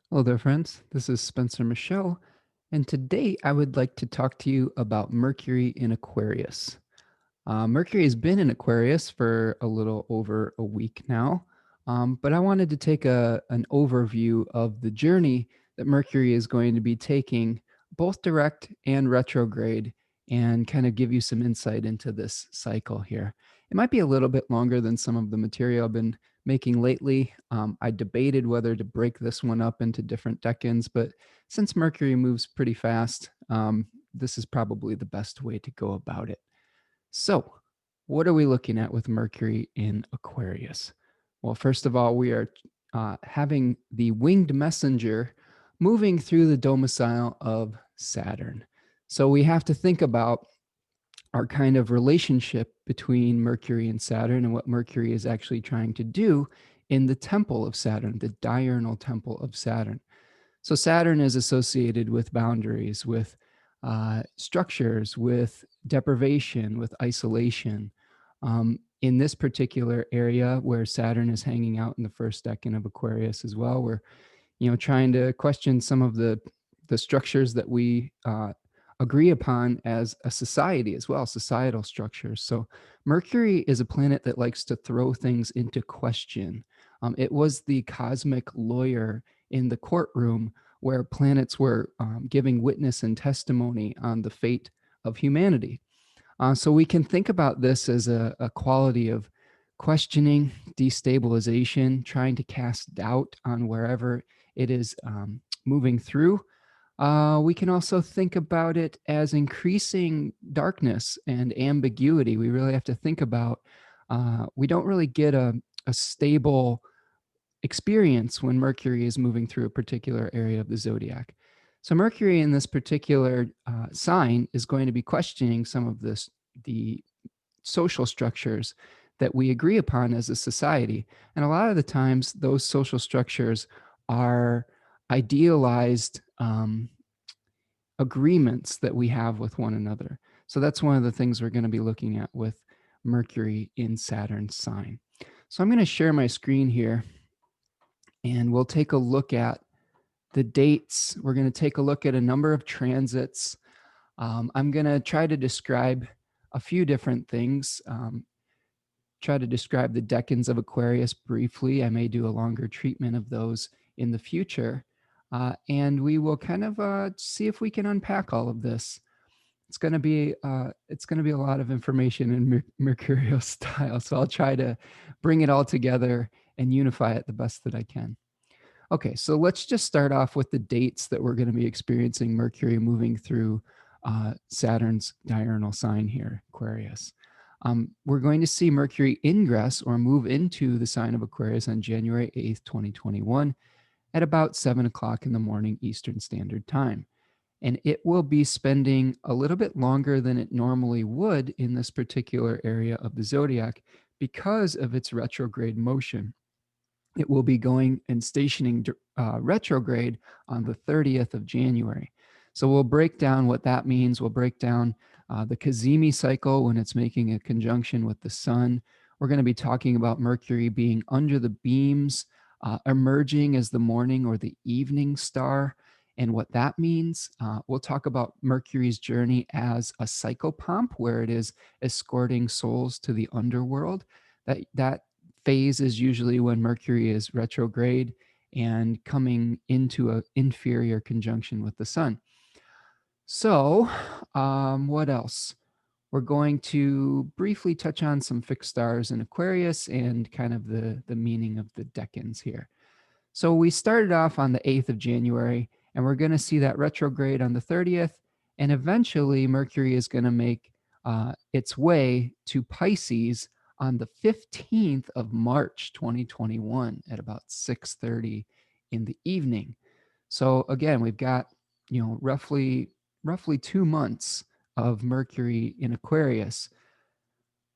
Hello there, friends. This is Spencer Michelle, and today I would like to talk to you about Mercury in Aquarius. Mercury has been in Aquarius for a little over a week now, but I wanted to take an overview of the journey that Mercury is going to be taking, both direct and retrograde, and kind of give you some insight into this cycle here. It might be a little bit longer than some of the material I've been making lately. I debated whether to break this one up into different decans, but since Mercury moves pretty fast, this is probably the best way to go about it. So, what are we looking at with Mercury in Aquarius? Well, first of all, we are having the winged messenger moving through the domicile of Saturn. So, we have to think about our kind of relationship between Mercury and Saturn and what Mercury is actually trying to do in the temple of Saturn, the diurnal temple of Saturn. So Saturn is associated with boundaries, with structures, with deprivation, with isolation. In this particular area where Saturn is hanging out in the first decan of Aquarius as well, we're trying to question some of the structures that we agree upon as a society as well, societal structures. So Mercury is a planet that likes to throw things into question. It was the cosmic lawyer in the courtroom where planets were giving witness and testimony on the fate of humanity. So we can think about this as a quality of questioning, destabilization, trying to cast doubt on wherever it is moving through. We can also think about it as increasing darkness and ambiguity. We really have to think about, we don't really get a stable experience when Mercury is moving through a particular area of the zodiac. So Mercury in this particular sign is going to be questioning some of the social structures that we agree upon as a society. And a lot of the times, those social structures are idealized agreements that we have with one another. So that's one of the things we're going to be looking at with Mercury in Saturn's sign. So I'm going to share my screen here and we'll take a look at the dates. We're going to take a look at a number of transits. I'm going to try to describe a few different things. Try to describe the decans of Aquarius briefly. I may do a longer treatment of those in the future. And we will kind of see if we can unpack all of this. It's going to be a lot of information in Mercurial style. So I'll try to bring it all together and unify it the best that I can. Okay, so let's just start off with the dates that we're going to be experiencing Mercury moving through Saturn's diurnal sign here, Aquarius. We're going to see Mercury ingress or move into the sign of Aquarius on January 8th, 2021 at about 7 o'clock in the morning Eastern Standard Time. And it will be spending a little bit longer than it normally would in this particular area of the zodiac because of its retrograde motion. It will be going and stationing retrograde on the 30th of January. So we'll break down what that means. We'll break down the Cazimi cycle when it's making a conjunction with the sun. We're going to be talking about Mercury being under the beams, emerging as the morning or the evening star, and what that means. We'll talk about Mercury's journey as a psychopomp, where it is escorting souls to the underworld. That phase is usually when Mercury is retrograde and coming into an inferior conjunction with the sun. So, what else? We're going to briefly touch on some fixed stars in Aquarius and kind of the meaning of the decans here. So we started off on the 8th of January, and we're going to see that retrograde on the 30th, and eventually Mercury is going to make its way to Pisces on the 15th of March 2021 at about 6:30 in the evening. So again, we've got roughly 2 months of Mercury in Aquarius.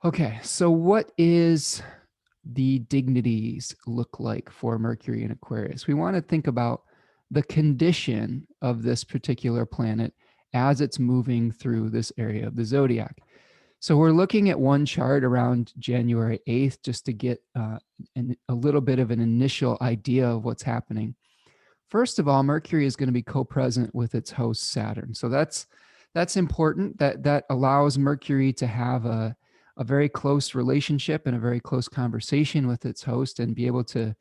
Okay, so what is the dignities look like for Mercury in Aquarius? We want to think about the condition of this particular planet as it's moving through this area of the zodiac. So we're looking at one chart around January 8th just to get a little bit of an initial idea of what's happening. First of all, Mercury is going to be co-present with its host Saturn. So that's important. That allows Mercury to have a very close relationship and a very close conversation with its host, and be able to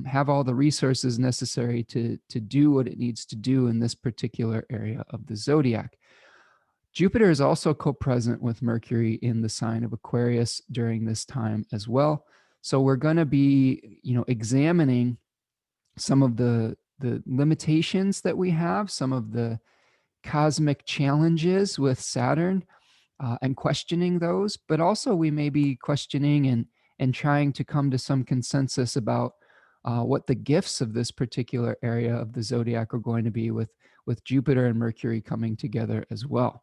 have all the resources necessary to do what it needs to do in this particular area of the zodiac. Jupiter is also co-present with Mercury in the sign of Aquarius during this time as well. So we're going to be, examining some of the limitations that we have, some of the cosmic challenges with Saturn, and questioning those. But also we may be questioning and trying to come to some consensus about what the gifts of this particular area of the zodiac are going to be, with Jupiter and Mercury coming together as well.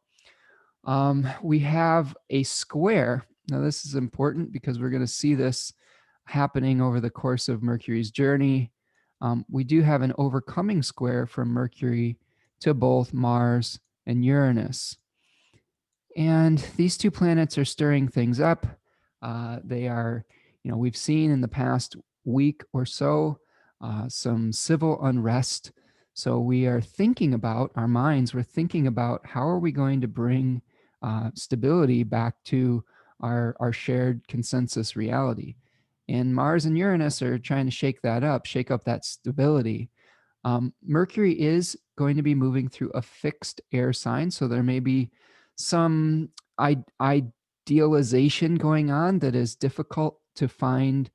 We have a square. Now, this is important because we're going to see this happening over the course of Mercury's journey. We do have an overcoming square from Mercury to both Mars and Uranus. And these two planets are stirring things up. They are, we've seen in the past week or so some civil unrest. So we are thinking about, our minds, we're thinking about how are we going to bring stability back to our shared consensus reality. And Mars and Uranus are trying to shake that up, shake up that stability. Mercury is going to be moving through a fixed air sign, so there may be some idealization going on that is difficult to find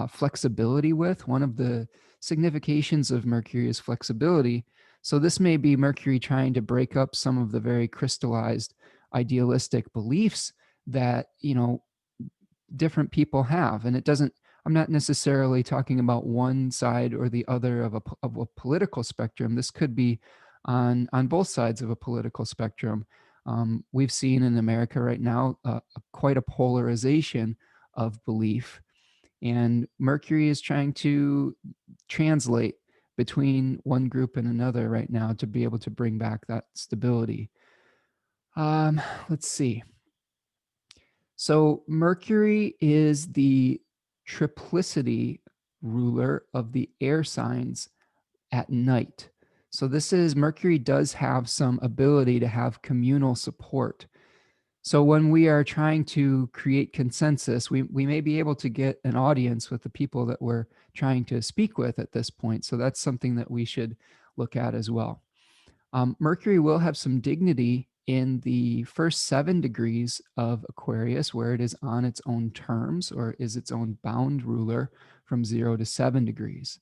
flexibility with. One of the significations of Mercury is flexibility. So this may be Mercury trying to break up some of the very crystallized idealistic beliefs that, different people have. And it doesn't, I'm not necessarily talking about one side or the other of a political spectrum. This could be on both sides of a political spectrum. We've seen in America right now quite a polarization of belief, and Mercury is trying to translate between one group and another right now to be able to bring back that stability. Let's see. So Mercury is the triplicity ruler of the air signs at night. So this is, Mercury does have some ability to have communal support. So when we are trying to create consensus, we may be able to get an audience with the people that we're trying to speak with at this point. So that's something that we should look at as well. Mercury will have some dignity in the first 7 degrees of Aquarius, where it is on its own terms, or is its own bound ruler from 0 to 7 degrees.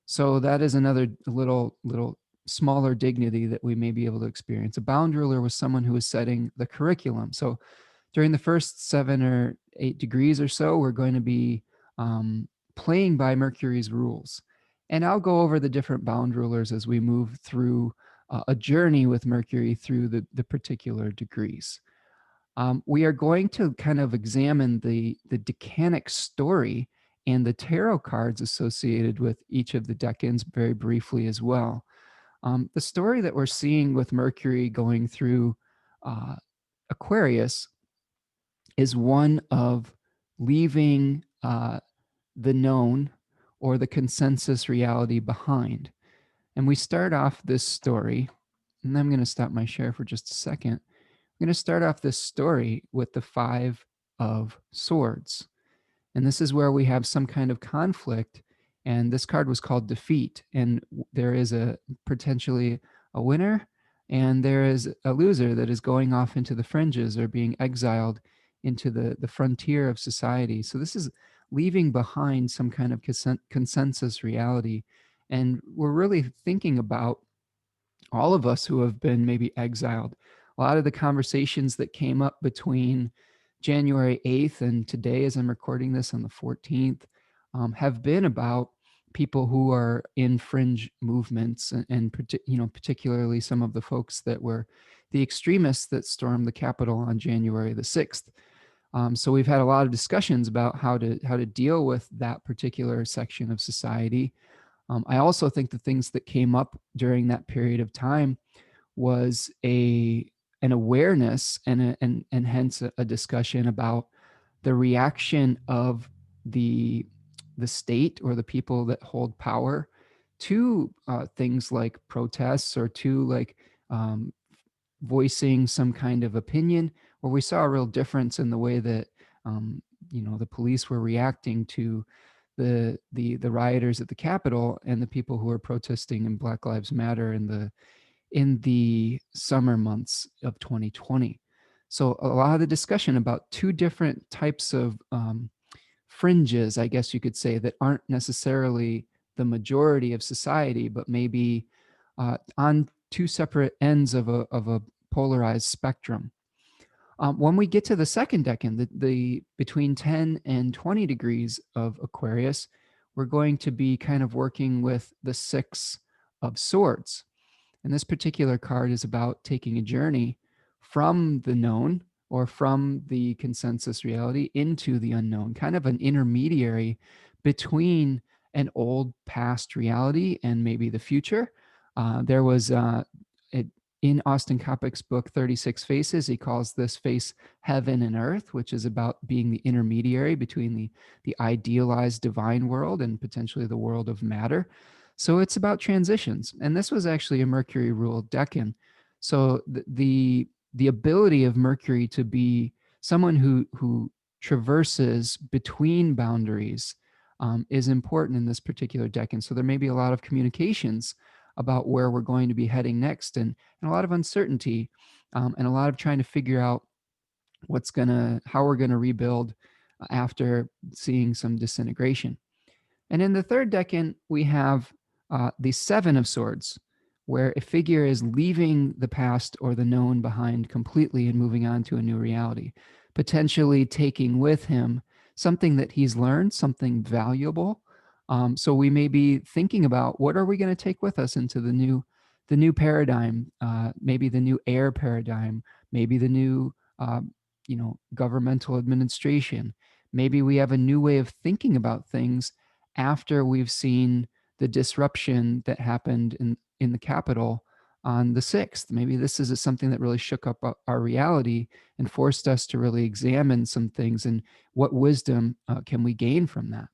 So that is another little smaller dignity that we may be able to experience. A bound ruler was someone who was setting the curriculum. So during the first 7 or 8 degrees or so, we're going to be playing by Mercury's rules. And I'll go over the different bound rulers as we move through a journey with Mercury through the particular degrees. We are going to kind of examine the decanic story and the tarot cards associated with each of the decans very briefly as well. The story that we're seeing with Mercury going through Aquarius is one of leaving the known or the consensus reality behind. And we start off this story, and I'm going to stop my share for just a second. I'm going to start off this story with the 5 of Swords. And this is where we have some kind of conflict. And this card was called Defeat. And there is potentially a winner, and there is a loser that is going off into the fringes or being exiled into the frontier of society. So this is leaving behind some kind of consensus reality. And we're really thinking about all of us who have been maybe exiled. A lot of the conversations that came up between January 8th and today, as I'm recording this on the 14th, have been about people who are in fringe movements, and particularly some of the folks that were the extremists that stormed the Capitol on January the 6th. So we've had a lot of discussions about how to deal with that particular section of society. I also think the things that came up during that period of time was an awareness and hence a discussion about the reaction of the state or the people that hold power to things like protests or to like um, voicing some kind of opinion, where we saw a real difference in the way that um, the police were reacting to the rioters at the Capitol and the people who were protesting in Black Lives Matter in the summer months of 2020. So a lot of the discussion about two different types of fringes, I guess you could say, that aren't necessarily the majority of society, but maybe on two separate ends of a polarized spectrum. When we get to the second decan, the between 10 and 20 degrees of Aquarius, we're going to be kind of working with the Six of Swords. And this particular card is about taking a journey from the known or from the consensus reality into the unknown, kind of an intermediary between an old past reality and maybe the future. There was in Austin Coppock's book 36 Faces, he calls this face heaven and earth, which is about being the intermediary between the idealized divine world and potentially the world of matter. So it's about transitions, and this was actually a Mercury ruled decan. So the ability of Mercury to be someone who traverses between boundaries is important in this particular decan. So there may be a lot of communications about where we're going to be heading next, and a lot of uncertainty, and a lot of trying to figure out how we're gonna rebuild after seeing some disintegration. And in the third decan, we have the Seven of Swords, where a figure is leaving the past or the known behind completely and moving on to a new reality, potentially taking with him something that he's learned, something valuable. So we may be thinking about, what are we going to take with us into the new paradigm, maybe the new air paradigm, maybe the new governmental administration. Maybe we have a new way of thinking about things after we've seen the disruption that happened in the Capitol on the 6th. Maybe this is something that really shook up our reality and forced us to really examine some things, and what wisdom can we gain from that.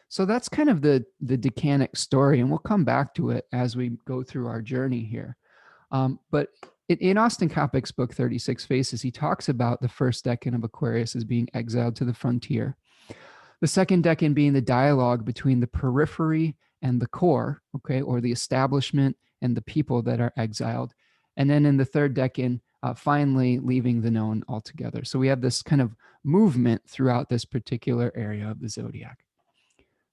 So that's kind of the decanic story, and we'll come back to it as we go through our journey here. But in Austin Coppock's book 36 Faces, he talks about the first decan of Aquarius as being exiled to the frontier, the second decan being the dialogue between the periphery and the core, okay, or the establishment and the people that are exiled. And then in the third decan, finally leaving the known altogether. So we have this kind of movement throughout this particular area of the zodiac.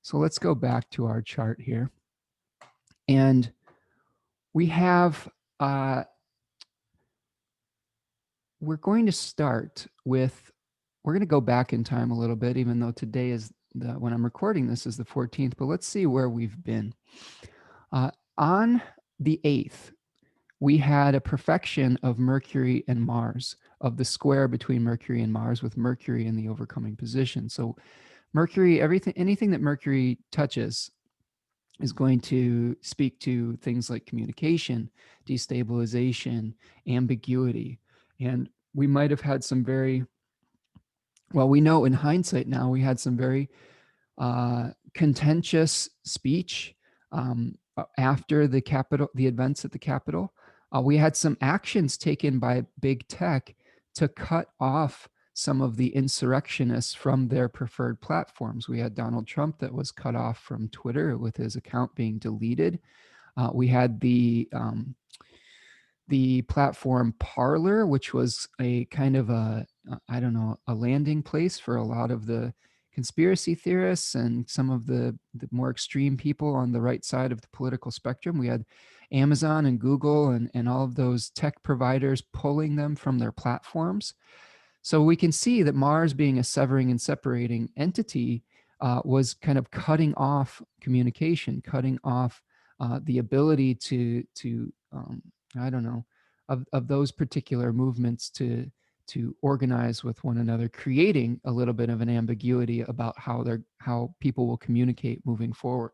So let's go back to our chart here. And we have, we're going to start with, we're going to go back in time a little bit, even though today is when I'm recording this is the 14th, but let's see where we've been. On the 8th, we had a perfection of Mercury and Mars, of the square between Mercury and Mars, with Mercury in the overcoming position. So Mercury, anything that Mercury touches is going to speak to things like communication, destabilization, ambiguity. And we might have had some very, well, we know in hindsight now, we had some very contentious speech after the events at the Capitol. We had some actions taken by big tech to cut off some of the insurrectionists from their preferred platforms. We had Donald Trump that was cut off from Twitter with his account being deleted. We had the platform Parler, which was a kind of a landing place for a lot of the conspiracy theorists and some of the more extreme people on the right side of the political spectrum. We had Amazon and Google and all of those tech providers pulling them from their platforms. So we can see that Mars, being a severing and separating entity, was kind of cutting off communication, cutting off the ability to of those particular movements to organize with one another, creating a little bit of an ambiguity about how people will communicate moving forward.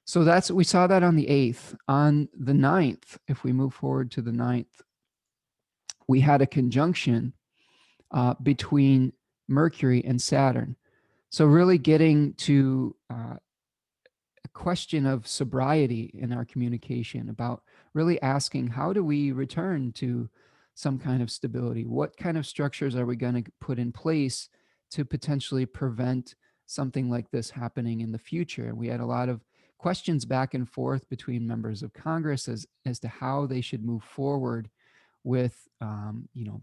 So we saw that on the 8th. On the 9th, if we move forward to the 9th, we had a conjunction between Mercury and Saturn. So really getting to question of sobriety in our communication, about really asking, how do we return to some kind of stability? What kind of structures are we going to put in place to potentially prevent something like this happening in the future? And we had a lot of questions back and forth between members of Congress as to how they should move forward with,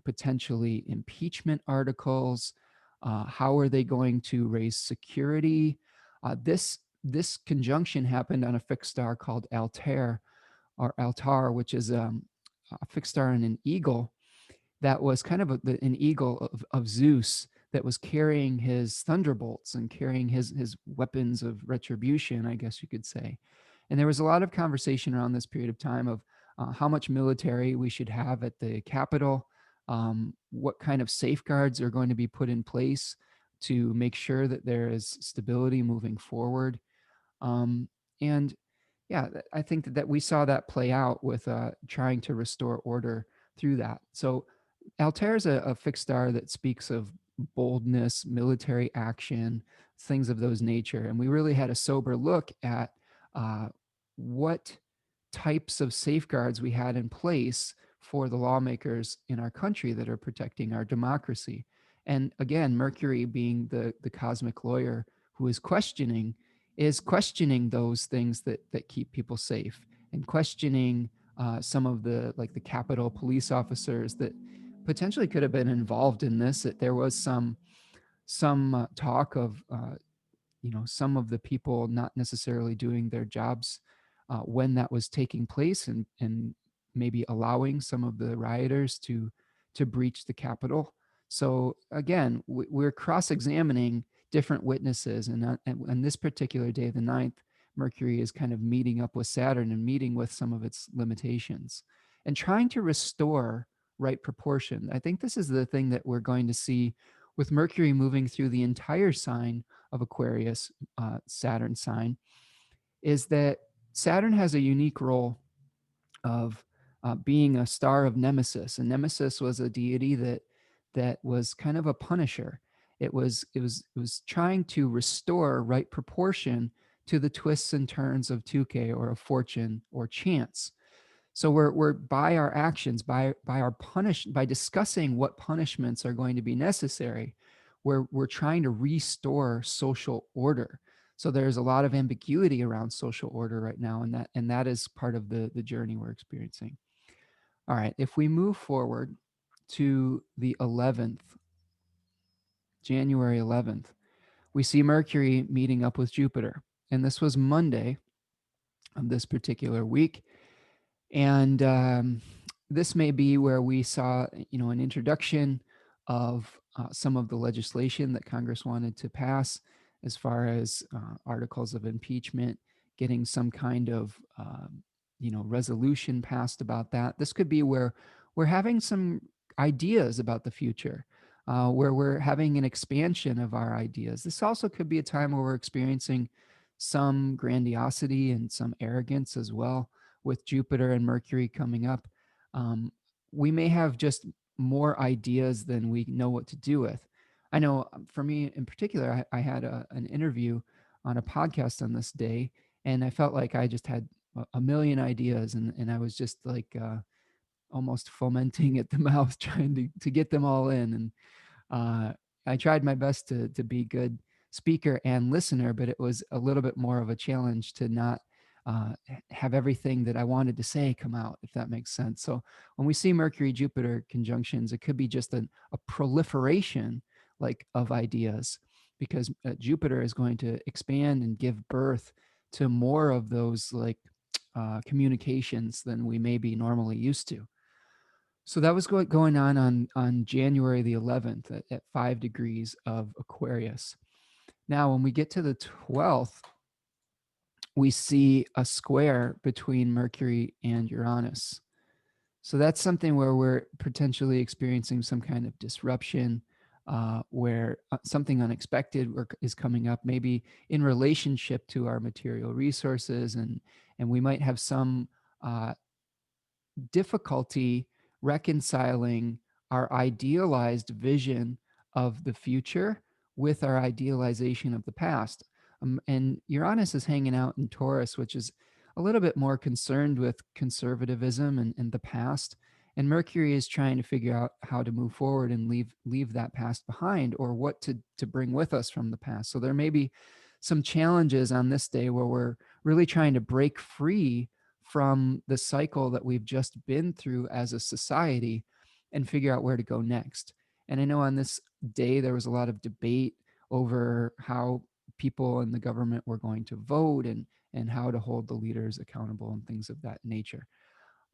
potentially impeachment articles. How are they going to raise security? This conjunction happened on a fixed star called Altair, or Altar, which is a fixed star in an eagle, that was kind of an eagle of Zeus, that was carrying his thunderbolts and carrying his weapons of retribution, I guess you could say. And there was a lot of conversation around this period of time of how much military we should have at the Capitol, what kind of safeguards are going to be put in place to make sure that there is stability moving forward. And yeah, I think that we saw that play out with trying to restore order through that. So Altair is a fixed star that speaks of boldness, military action, things of those nature. And we really had a sober look at uh, what types of safeguards we had in place for the lawmakers in our country that are protecting our democracy. And again, Mercury, being the cosmic lawyer who is questioning those things that keep people safe, and questioning some of the, like, the Capitol police officers that potentially could have been involved in this. That there was some talk of some of the people not necessarily doing their jobs when that was taking place, and maybe allowing some of the rioters to breach the Capitol. So again, we're cross-examining different witnesses, and on this particular day, the 9th, Mercury is kind of meeting up with Saturn and meeting with some of its limitations and trying to restore right proportion. I think this is the thing that we're going to see with Mercury moving through the entire sign of Aquarius, Saturn sign, is that Saturn has a unique role of being a star of Nemesis, and Nemesis was a deity that was kind of a punisher. It was trying to restore right proportion to the twists and turns of Tukey, or of fortune or chance. So we're by our actions, by discussing what punishments are going to be necessary, we're trying to restore social order. So there's a lot of ambiguity around social order right now, and that is part of the journey we're experiencing. All right, if we move forward to the 11th, January 11th, we see Mercury meeting up with Jupiter. And this was Monday of this particular week. And this may be where we saw, an introduction of some of the legislation that Congress wanted to pass, as far as articles of impeachment, getting some kind of, resolution passed about that. This could be where we're having some ideas about the future, where we're having an expansion of our ideas. This also could be a time where we're experiencing some grandiosity and some arrogance as well, with Jupiter and Mercury coming up. We may have just more ideas than we know what to do with. I know, for me in particular, I had an interview on a podcast on this day, and I felt like I just had a million ideas, and I was just like almost fomenting at the mouth, trying to get them all in. And I tried my best to be good speaker and listener, but it was a little bit more of a challenge to not have everything that I wanted to say come out, if that makes sense. So when we see Mercury Jupiter conjunctions, it could be just a proliferation, like, of ideas, because Jupiter is going to expand and give birth to more of those, like, communications than we may be normally used to. So that was going on January the 11th at 5 degrees of Aquarius. Now, when we get to the 12th, we see a square between Mercury and Uranus. So that's something where we're potentially experiencing some kind of disruption, where something unexpected is coming up, maybe in relationship to our material resources, and we might have some difficulty reconciling our idealized vision of the future with our idealization of the past. And Uranus is hanging out in Taurus, which is a little bit more concerned with conservatism and the past. And Mercury is trying to figure out how to move forward and leave that past behind, or what to bring with us from the past. So there may be some challenges on this day where we're really trying to break free from the cycle that we've just been through as a society and figure out where to go next. And I know on this day there was a lot of debate over how people in the government were going to vote, and how to hold the leaders accountable and things of that nature.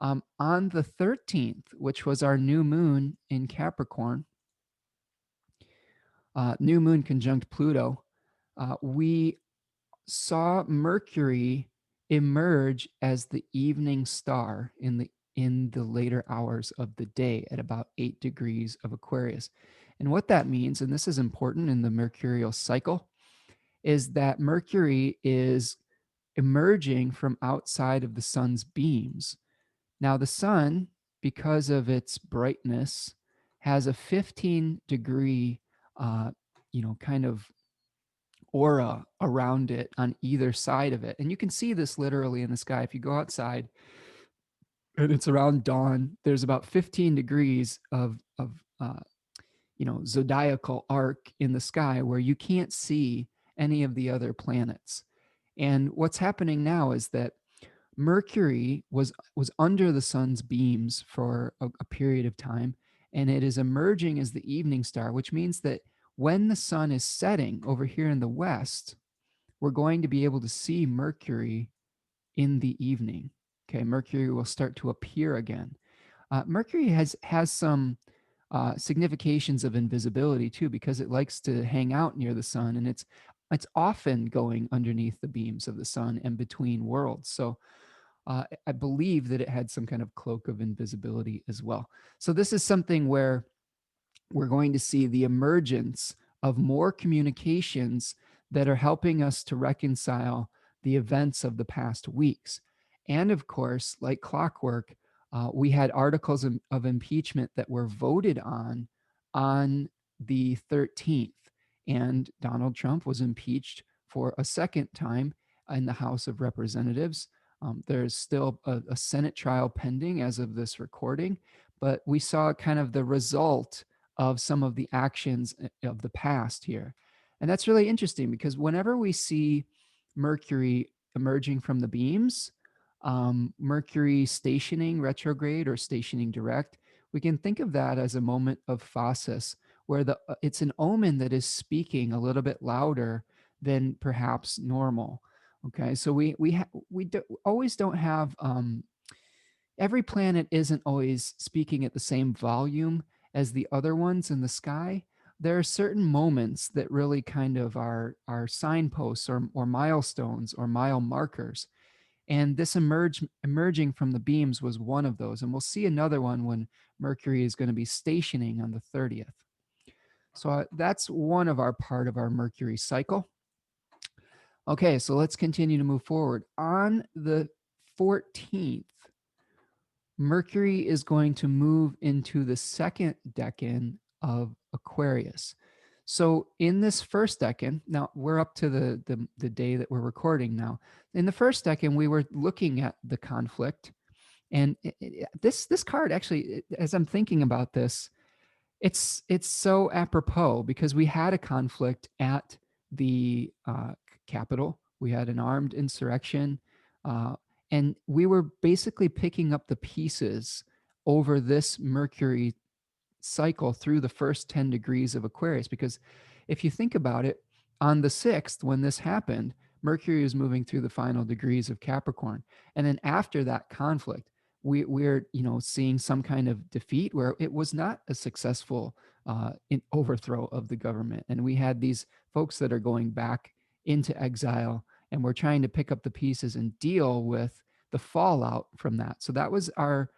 On the 13th, which was our new moon in Capricorn, new moon conjunct Pluto, we saw Mercury emerge as the evening star in the later hours of the day at about 8 degrees of Aquarius. And what that means, and this is important in the mercurial cycle, is that Mercury is emerging from outside of the sun's beams. Now, the sun, because of its brightness, has a 15-degree, kind of aura around it on either side of it. And you can see this literally in the sky. If you go outside and it's around dawn, there's about 15 degrees of zodiacal arc in the sky where you can't see any of the other planets. And what's happening now is that Mercury was under the sun's beams for a period of time, and it is emerging as the evening star, which means that when the sun is setting over here in the west, we're going to be able to see Mercury in the evening. Okay, Mercury will start to appear again. Mercury has some significations of invisibility too, because it likes to hang out near the sun, and it's often going underneath the beams of the sun and between worlds. So I believe that it had some kind of cloak of invisibility as well. So this is something where we're going to see the emergence of more communications that are helping us to reconcile the events of the past weeks. And of course, like clockwork, we had articles of impeachment that were voted on the 13th. And Donald Trump was impeached for a second time in the House of Representatives. There's still a Senate trial pending as of this recording, but we saw kind of the result of some of the actions of the past here. And that's really interesting because whenever we see Mercury emerging from the beams, Mercury stationing retrograde or stationing direct, we can think of that as a moment of phasis, where it's an omen that is speaking a little bit louder than perhaps normal. Okay, so always don't have every planet isn't always speaking at the same volume as the other ones in the sky. There are certain moments that really kind of are signposts or milestones or mile markers. And this emerging from the beams was one of those. And we'll see another one when Mercury is going to be stationing on the 30th. So that's one of our part of our Mercury cycle. Okay, so let's continue to move forward. On the 14th, Mercury is going to move into the second decan of Aquarius. So in this first decan, now we're up to the day that we're recording now. In the first decan, we were looking at the conflict, and this card actually, as I'm thinking about this, it's so apropos because we had a conflict at the Capitol. We had an armed insurrection. And we were basically picking up the pieces over this Mercury cycle through the first 10 degrees of Aquarius. Because if you think about it, on the 6th, when this happened, Mercury was moving through the final degrees of Capricorn. And then after that conflict, we're seeing some kind of defeat where it was not a successful overthrow of the government. And we had these folks that are going back into exile, and we're trying to pick up the pieces and deal with the fallout from that. So that was our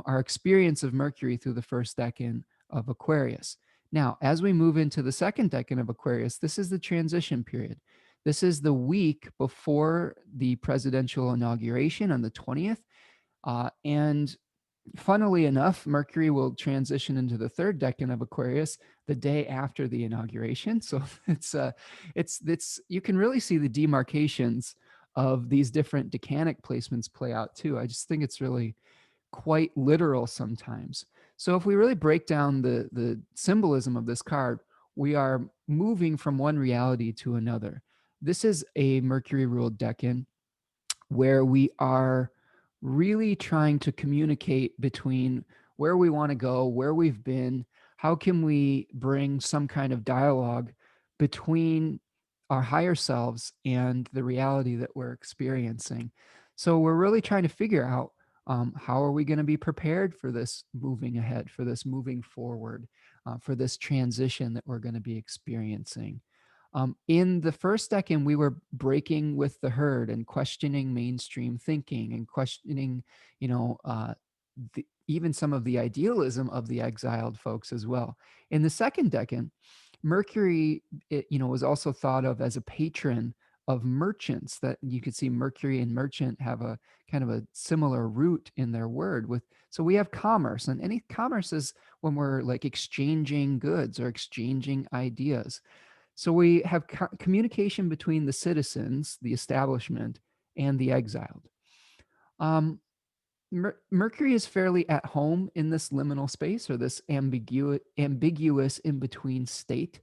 experience of Mercury through the first decan of Aquarius. Now, as we move into the second decan of Aquarius, this is the transition period. This is the week before the presidential inauguration on the 20th. And Funnily enough, Mercury will transition into the third decan of Aquarius the day after the inauguration. So it's you can really see the demarcations of these different decanic placements play out too. I just think it's really quite literal sometimes. So if we really break down the symbolism of this card, we are moving from one reality to another. This is a Mercury ruled decan where we are really trying to communicate between where we want to go, where we've been, how can we bring some kind of dialogue between our higher selves and the reality that we're experiencing. So we're really trying to figure out how are we going to be prepared for this moving ahead, for this moving forward, for this transition that we're going to be experiencing. In the first decade, we were breaking with the herd and questioning mainstream thinking and questioning, you know, even some of the idealism of the exiled folks as well. In the second decade, Mercury, was also thought of as a patron of merchants. That you could see Mercury and merchant have a kind of a similar root in their word. So we have commerce, and any commerce is when we're like exchanging goods or exchanging ideas. So we have communication between the citizens, the establishment, and the exiled. Um, Mercury is fairly at home in this liminal space or this ambiguous in between state.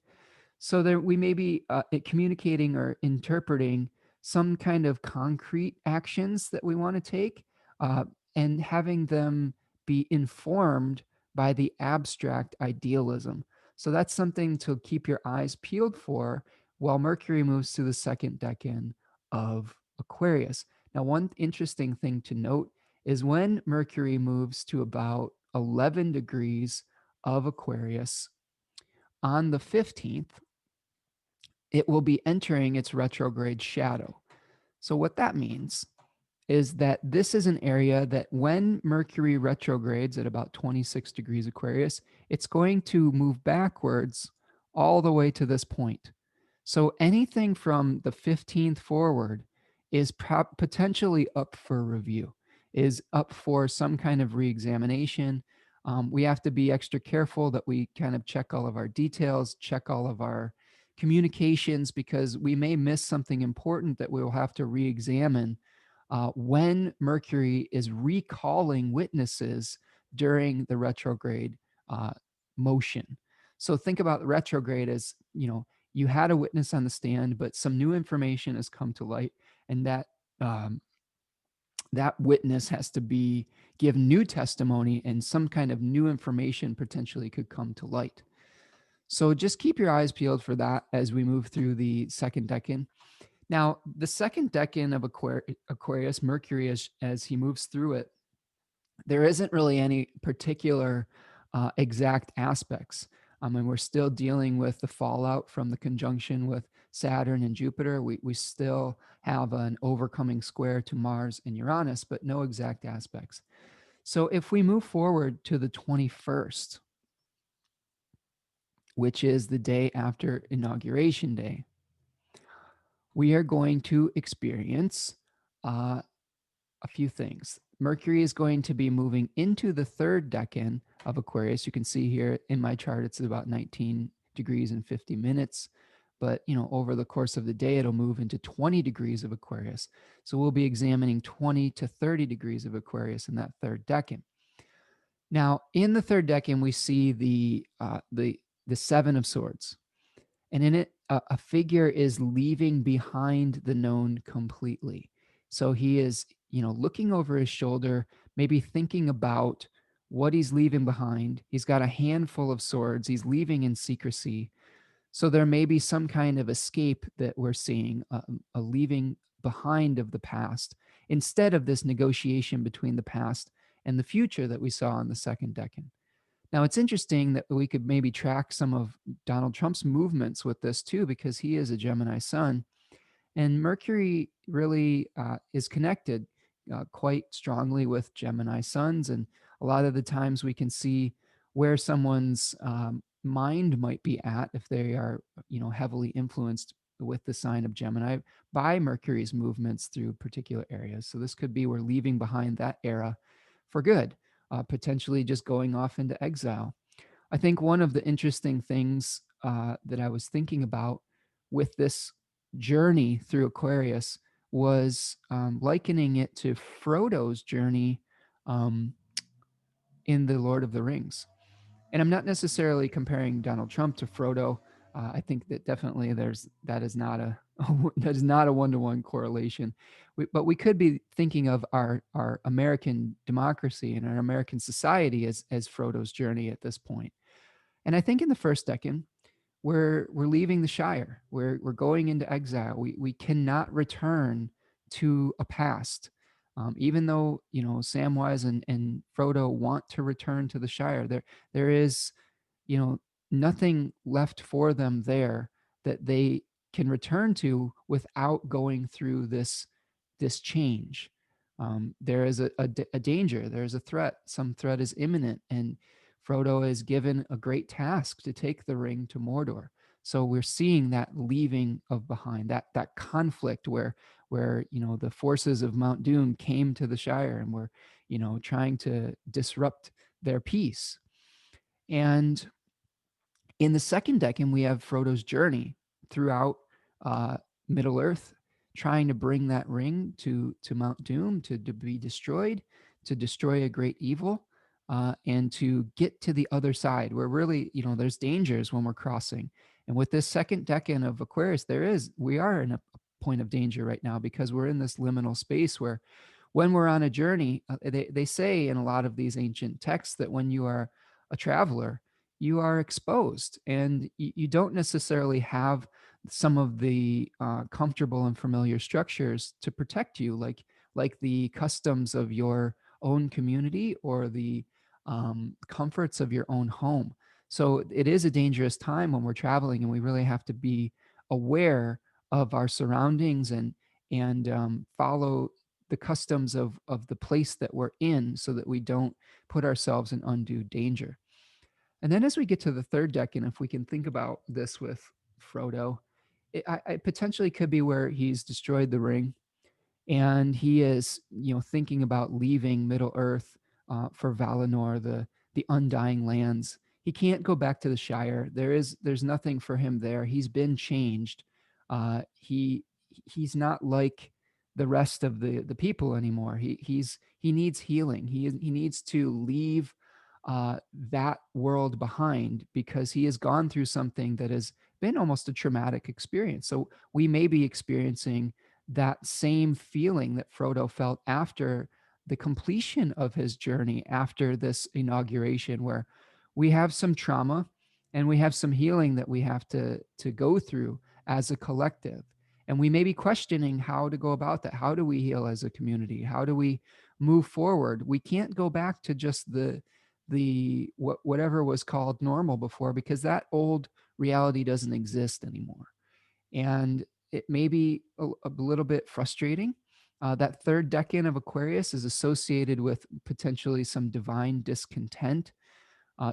So there we may be communicating or interpreting some kind of concrete actions that we want to take, uh, and having them be informed by the abstract idealism. So that's something to keep your eyes peeled for while Mercury moves to the second decan of Aquarius. Now, one interesting thing to note is when Mercury moves to about 11 degrees of Aquarius on the 15th, it will be entering its retrograde shadow. So, what that means is that this is an area that when Mercury retrogrades at about 26 degrees Aquarius, it's going to move backwards all the way to this point. So anything from the 15th forward is potentially up for review, is up for some kind of reexamination. We have to be extra careful that we kind of check all of our details, check all of our communications, because we may miss something important that we will have to reexamine when Mercury is recalling witnesses during the retrograde uh, motion. So think about retrograde as, you had a witness on the stand, but some new information has come to light, and um, that witness has to give new testimony, and some kind of new information potentially could come to light. So just keep your eyes peeled for that as we move through the second decan. Now, the second decan of Aquarius, Mercury, as he moves through it, there isn't really any particular exact aspects. And we're still dealing with the fallout from the conjunction with Saturn and Jupiter. We still have an overcoming square to Mars and Uranus, but no exact aspects. So if we move forward to the 21st, which is the day after Inauguration Day, we are going to experience uh, a few things. Mercury is going to be moving into the third decan of Aquarius. You can see here in my chart, it's about 19 degrees and 50 minutes. But, over the course of the day, it'll move into 20 degrees of Aquarius. So we'll be examining 20 to 30 degrees of Aquarius in that third decan. Now, in the third decan, we see the Seven of Swords. And in it, a figure is leaving behind the known completely. So he is, looking over his shoulder, maybe thinking about what he's leaving behind. He's got a handful of swords. He's leaving in secrecy. So there may be some kind of escape that we're seeing, a leaving behind of the past, instead of this negotiation between the past and the future that we saw in the second decan. Now, it's interesting that we could maybe track some of Donald Trump's movements with this too, because he is a Gemini sun. And Mercury really is connected quite strongly with Gemini suns. And a lot of the times we can see where someone's mind might be at if they are, heavily influenced with the sign of Gemini by Mercury's movements through particular areas. So this could be we're leaving behind that era for good. potentially just going off into exile. I think one of the interesting things that I was thinking about with this journey through Aquarius was likening it to Frodo's journey um, in The Lord of the Rings. And I'm not necessarily comparing Donald Trump to Frodo. I think that definitely that is not a that is not a one-to-one correlation. But we could be thinking of our American democracy and our American society as Frodo's journey at this point. And I think in the first decade, we're leaving the Shire. We're going into exile. We cannot return to a past. Even though Samwise and Frodo want to return to the Shire, there is you know nothing left for them there that they can return to without going through this change. There is a danger, there is a threat, some threat is imminent, and Frodo is given a great task to take the ring to Mordor. So we're seeing that leaving of behind, that conflict where the forces of Mount Doom came to the Shire and were trying to disrupt their peace. And in the second decade, we have Frodo's journey throughout uh, Middle Earth, trying to bring that ring to Mount Doom to be destroyed, to destroy a great evil, and to get to the other side where really, there's dangers when we're crossing. And with this second decan of Aquarius, we are in a point of danger right now because we're in this liminal space where when we're on a journey, they say in a lot of these ancient texts that when you are a traveler, you are exposed and you don't necessarily have some of the comfortable and familiar structures to protect you, like the customs of your own community or the comforts of your own home. So it is a dangerous time when we're traveling, and we really have to be aware of our surroundings and follow the customs of the place that we're in so that we don't put ourselves in undue danger. And then as we get to the third deck, and if we can think about this with Frodo, I potentially could be where he's destroyed the ring and he is thinking about leaving Middle Earth for Valinor, the undying lands. He can't go back to the Shire. There's nothing for him there. He's been changed. He's not like the rest of the people anymore. He needs healing. He needs to leave that world behind because he has gone through something that has been almost a traumatic experience. So we may be experiencing that same feeling that Frodo felt after the completion of his journey, after this inauguration, where we have some trauma and we have some healing that we have to go through as a collective. And we may be questioning how to go about that. How do we heal as a community? How do we move forward? We can't go back to just whatever was called normal before, because that old reality doesn't exist anymore. And it may be a little bit frustrating. That third decan of Aquarius is associated with potentially some divine discontent,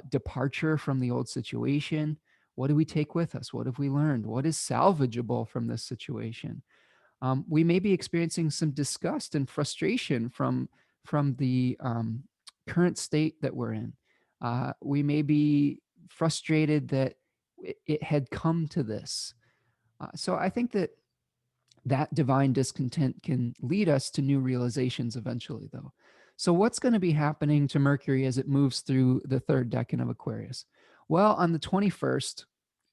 departure from the old situation. What do we take with us? What have we learned? What is salvageable from this situation? We may be experiencing some disgust and frustration from the current state that we're in. We may be frustrated that it had come to this. So I think that divine discontent can lead us to new realizations eventually, though. So what's going to be happening to Mercury as it moves through the third decan of Aquarius? Well, on the 21st,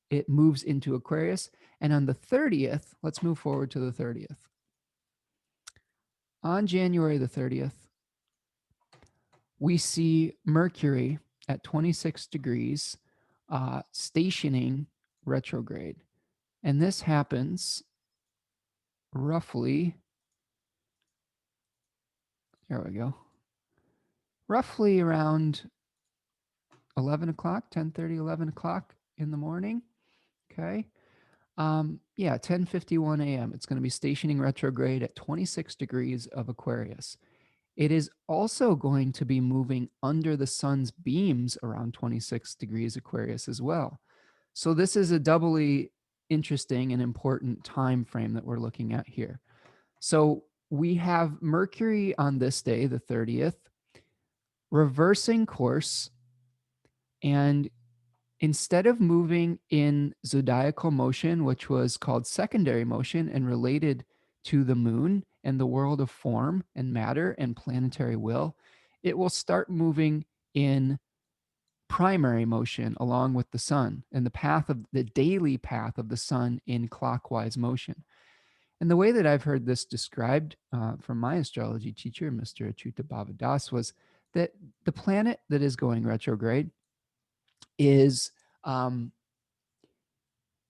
it moves into Aquarius. And on the 30th, let's move forward to the 30th. On January the 30th, we see Mercury at 26 degrees stationing retrograde. And this happens roughly, there we go, roughly around 11 o'clock, 10:30, 11 o'clock in the morning. Okay. Yeah, 10:51 a.m. It's going to be stationing retrograde at 26 degrees of Aquarius. It is also going to be moving under the sun's beams around 26 degrees Aquarius as well. So this is a doubly interesting and important time frame that we're looking at here. So we have Mercury on this day, the 30th, reversing course, and instead of moving in zodiacal motion, which was called secondary motion and related to the moon and the world of form and matter and planetary will, it will start moving in primary motion along with the sun and the daily path of the sun in clockwise motion. And the way that I've heard this described from my astrology teacher, Mr. Achyuta Bhavadas, was that the planet that is going retrograde is um,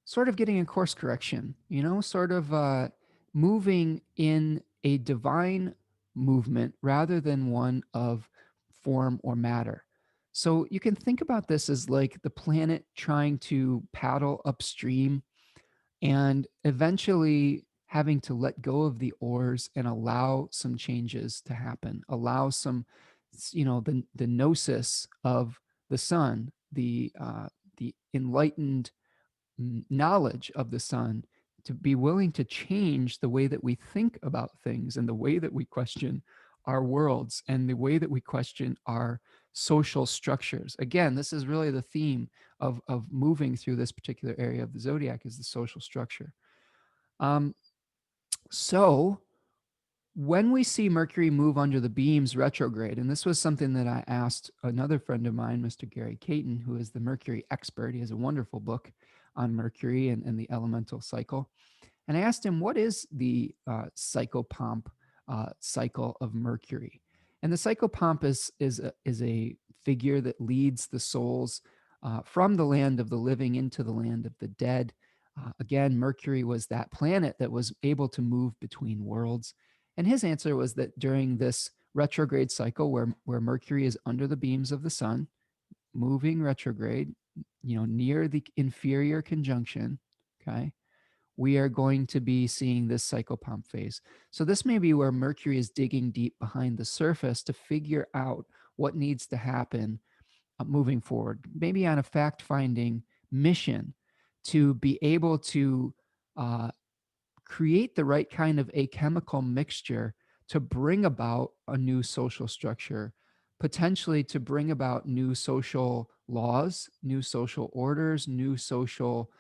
sort of getting a course correction, sort of moving in a divine movement rather than one of form or matter. So you can think about this as like the planet trying to paddle upstream and eventually having to let go of the oars and allow some changes to happen, allow some, the gnosis of the sun, the enlightened knowledge of the sun, to be willing to change the way that we think about things and the way that we question our worlds and the way that we question our social structures. Again, this is really the theme of moving through this particular area of the zodiac, is the social structure. Um, so when we see Mercury move under the beams retrograde, and this was something that I asked another friend of mine, Mr. Gary Caton, who is the Mercury expert. He has a wonderful book on Mercury and the elemental cycle. And I asked him, what is the psychopomp cycle of Mercury? And the psychopomp is a figure that leads the souls from the land of the living into the land of the dead. Again, Mercury was that planet that was able to move between worlds. And his answer was that during this retrograde cycle, where Mercury is under the beams of the sun, moving retrograde, near the inferior conjunction, okay, we are going to be seeing this psychopomp phase. So this may be where Mercury is digging deep behind the surface to figure out what needs to happen moving forward, maybe on a fact-finding mission to be able to uh, create the right kind of a chemical mixture to bring about a new social structure, potentially to bring about new social laws, new social orders, new social,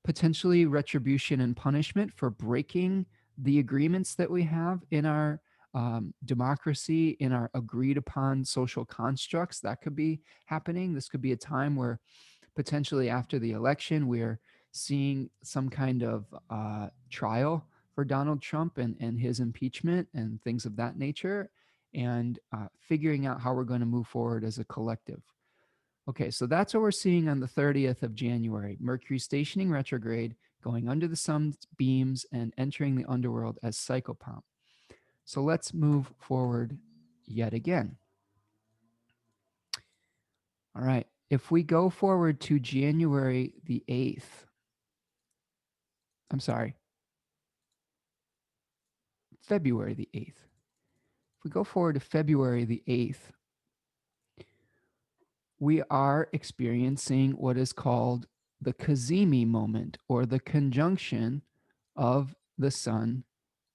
potentially retribution and punishment for breaking the agreements that we have in our democracy, in our agreed upon social constructs. That could be happening. This could be a time where potentially after the election, we're seeing some kind of trial for Donald Trump and his impeachment and things of that nature, and figuring out how we're going to move forward as a collective. Okay, so that's what we're seeing on the 30th of January. Mercury stationing retrograde, going under the sun's beams and entering the underworld as Psychopomp. So let's move forward yet again. All right, if we go forward to January the 8th, I'm sorry, February the 8th. If we go forward to February the 8th, we are experiencing what is called the Cazimi moment, or the conjunction of the sun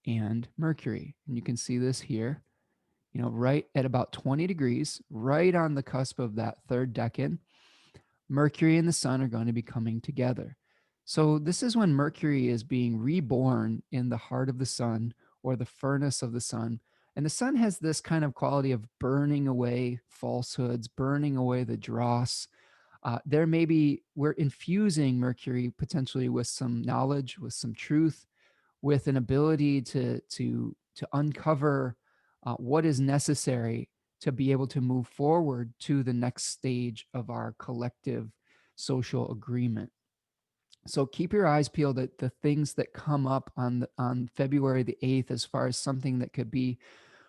and Mercury. And you can see this here, right at about 20 degrees, right on the cusp of that third decan. Mercury and the sun are going to be coming together. So this is when Mercury is being reborn in the heart of the sun, or the furnace of the sun. And the sun has this kind of quality of burning away falsehoods, burning away the dross. We're infusing Mercury potentially with some knowledge, with some truth, with an ability to uncover what is necessary to be able to move forward to the next stage of our collective social agreement. So keep your eyes peeled at the things that come up on February the 8th, as far as something that could be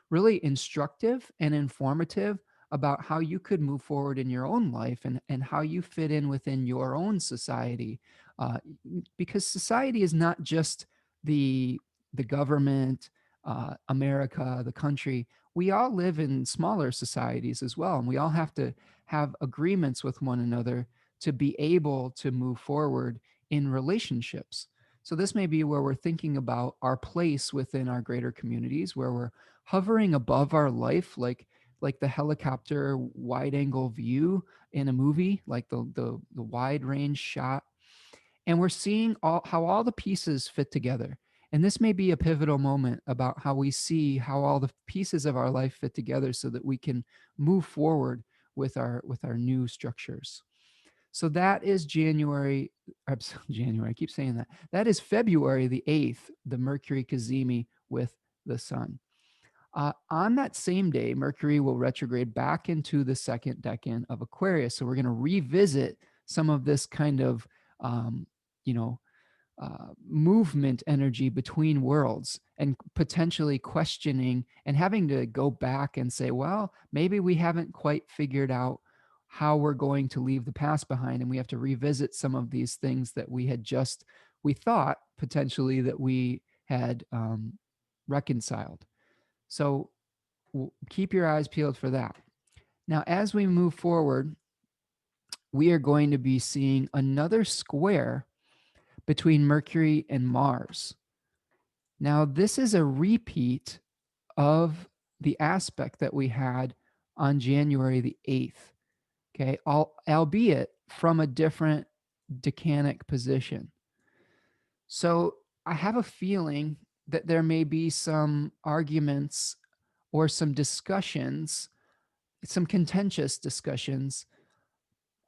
really instructive and informative about how you could move forward in your own life, and how you fit in within your own society. Uh, because society is not just the government, America, the country. We all live in smaller societies as well, and we all have to have agreements with one another to be able to move forward in relationships. So this may be where we're thinking about our place within our greater communities, where we're hovering above our life, like the helicopter wide angle view in a movie, like the wide range shot. And we're seeing how all the pieces fit together. And this may be a pivotal moment about how we see how all the pieces of our life fit together so that we can move forward with our new structures. So that is January, January, I keep saying that. That is February the 8th, the Mercury Cazimi with the sun. On that same day, Mercury will retrograde back into the second decan of Aquarius. So we're going to revisit some of this kind of, um, you know, movement energy between worlds and potentially questioning and having to go back and say, well, maybe we haven't quite figured out how we're going to leave the past behind. And we have to revisit some of these things that we thought potentially that we had reconciled. So keep your eyes peeled for that. Now, as we move forward, we are going to be seeing another square between Mercury and Mars. Now, this is a repeat of the aspect that we had on January the 8th, okay, albeit from a different decanic position. So I have a feeling that there may be some arguments or some discussions, some contentious discussions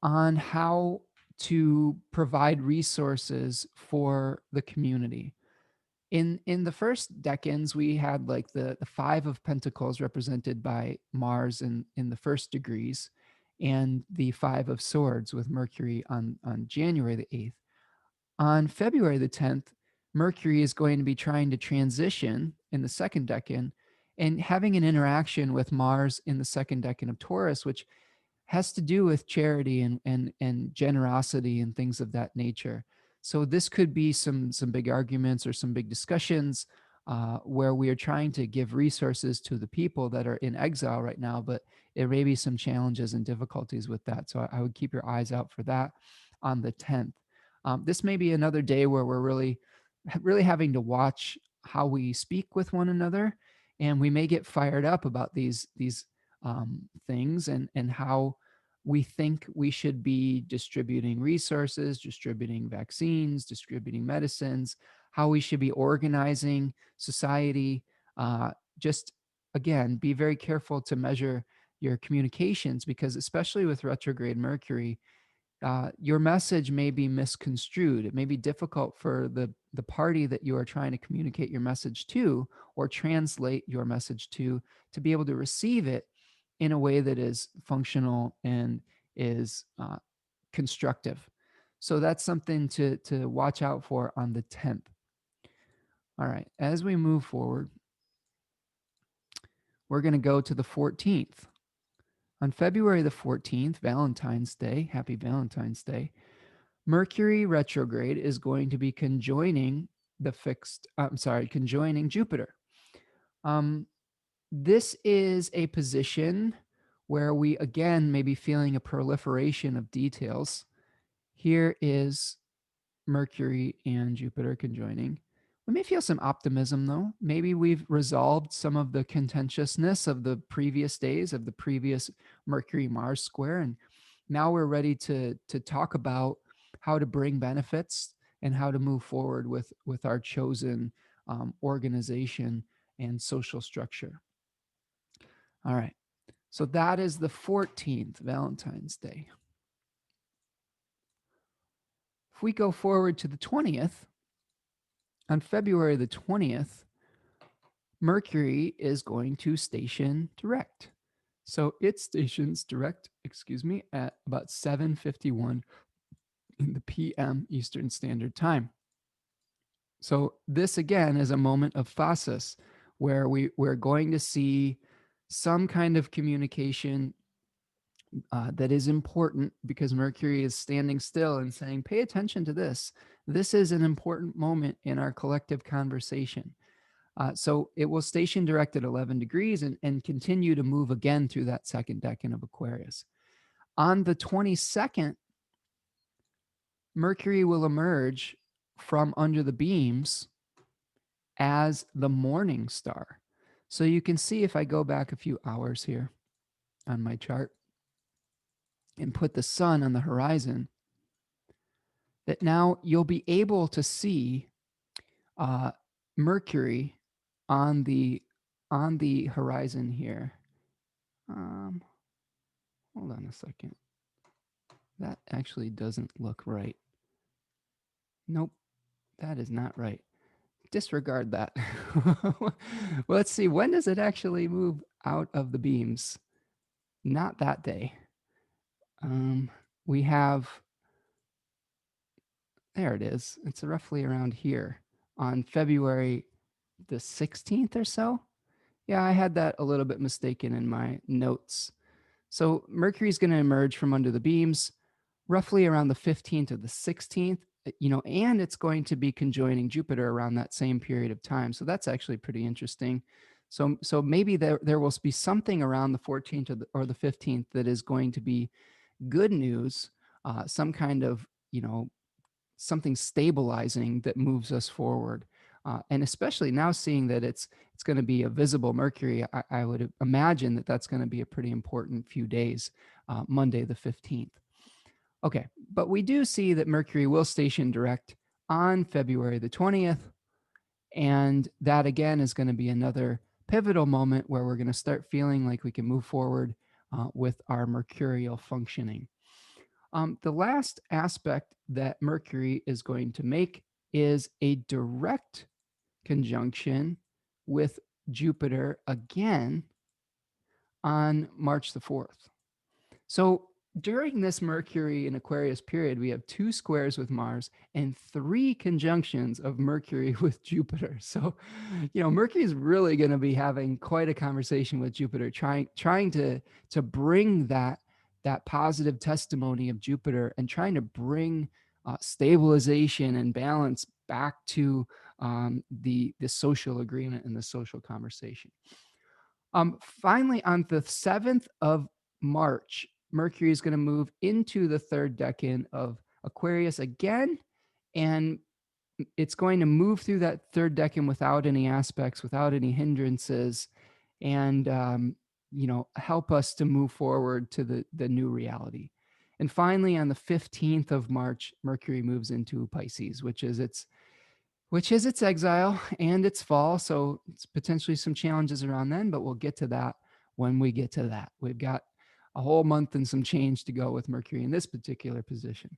on how to provide resources for the community. In the first decans, we had like the Five of Pentacles represented by Mars in the first degrees, and the Five of Swords with Mercury on January the 8th. On February the 10th, Mercury is going to be trying to transition in the second decan and having an interaction with Mars in the second decan of Taurus, which has to do with charity and generosity and things of that nature. So this could be some big arguments or some big discussions where we are trying to give resources to the people that are in exile right now, but there may be some challenges and difficulties with that. So I would keep your eyes out for that on the 10th. This may be another day where we're really having to watch how we speak with one another, and we may get fired up about these things and how we think we should be distributing resources, distributing vaccines, distributing medicines, how we should be organizing society. Just again, be very careful to measure your communications because, especially with retrograde Mercury, your message may be misconstrued. It may be difficult for the party that you are trying to communicate your message to or translate your message to be able to receive it in a way that is functional and is constructive. So that's something to watch out for on the 10th. All right, as we move forward, we're going to go to the 14th. On February the 14th, Valentine's Day, happy Valentine's Day, Mercury retrograde is going to be conjoining conjoining Jupiter. This is a position where we again may be feeling a proliferation of details. Here is Mercury and Jupiter conjoining. We may feel some optimism though. Maybe we've resolved some of the contentiousness of the previous days of the previous Mercury Mars square, and now we're ready to talk about how to bring benefits and how to move forward with our chosen organization and social structure. All right. So that is the 14th, Valentine's Day. If we go forward to the 20th, on February the 20th, Mercury is going to station direct. So it stations direct, at about 7:51 in the PM Eastern Standard Time. So this again is a moment of phasis where we're going to see some kind of communication that is important because Mercury is standing still and saying, pay attention to this. This is an important moment in our collective conversation. So it will station direct at 11 degrees and continue to move again through that second decan of Aquarius. On the 22nd, Mercury will emerge from under the beams as the morning star. So you can see if I go back a few hours here, on my chart and put the sun on the horizon, that now you'll be able to see uh, Mercury on the horizon here. Um, hold on a second. That actually doesn't look right. Nope, that is not right. Disregard that. Well, let's see. When does it actually move out of the beams? Not that day. We have, there it is. It's roughly around here on February the 16th or so. Yeah, I had that a little bit mistaken in my notes. So Mercury's going to emerge from under the beams roughly around the 15th or the 16th, and it's going to be conjoining Jupiter around that same period of time. So that's actually pretty interesting. So maybe there will be something around the 14th or the 15th that is going to be good news, some kind of, something stabilizing that moves us forward. And especially now seeing that it's going to be a visible Mercury, I would imagine that that's going to be a pretty important few days, Monday the 15th. Okay, but we do see that Mercury will station direct on February the 20th. And that again is going to be another pivotal moment where we're going to start feeling like we can move forward with our mercurial functioning. The last aspect that Mercury is going to make is a direct conjunction with Jupiter again on March the 4th. So during this Mercury in Aquarius period, we have 2 squares with Mars and 3 conjunctions of Mercury with Jupiter. So, Mercury is really going to be having quite a conversation with Jupiter, trying to bring that positive testimony of Jupiter and trying to bring stabilization and balance back to the social agreement and the social conversation. Finally, on the 7th of March, Mercury is going to move into the 3rd decan of Aquarius again, and it's going to move through that 3rd decan without any aspects, without any hindrances, and help us to move forward to the new reality. And finally, on the 15th of March, Mercury moves into Pisces, which is its exile and its fall. So it's potentially some challenges around then, but we'll get to that when we get to that. We've got a whole month and some change to go with Mercury in this particular position.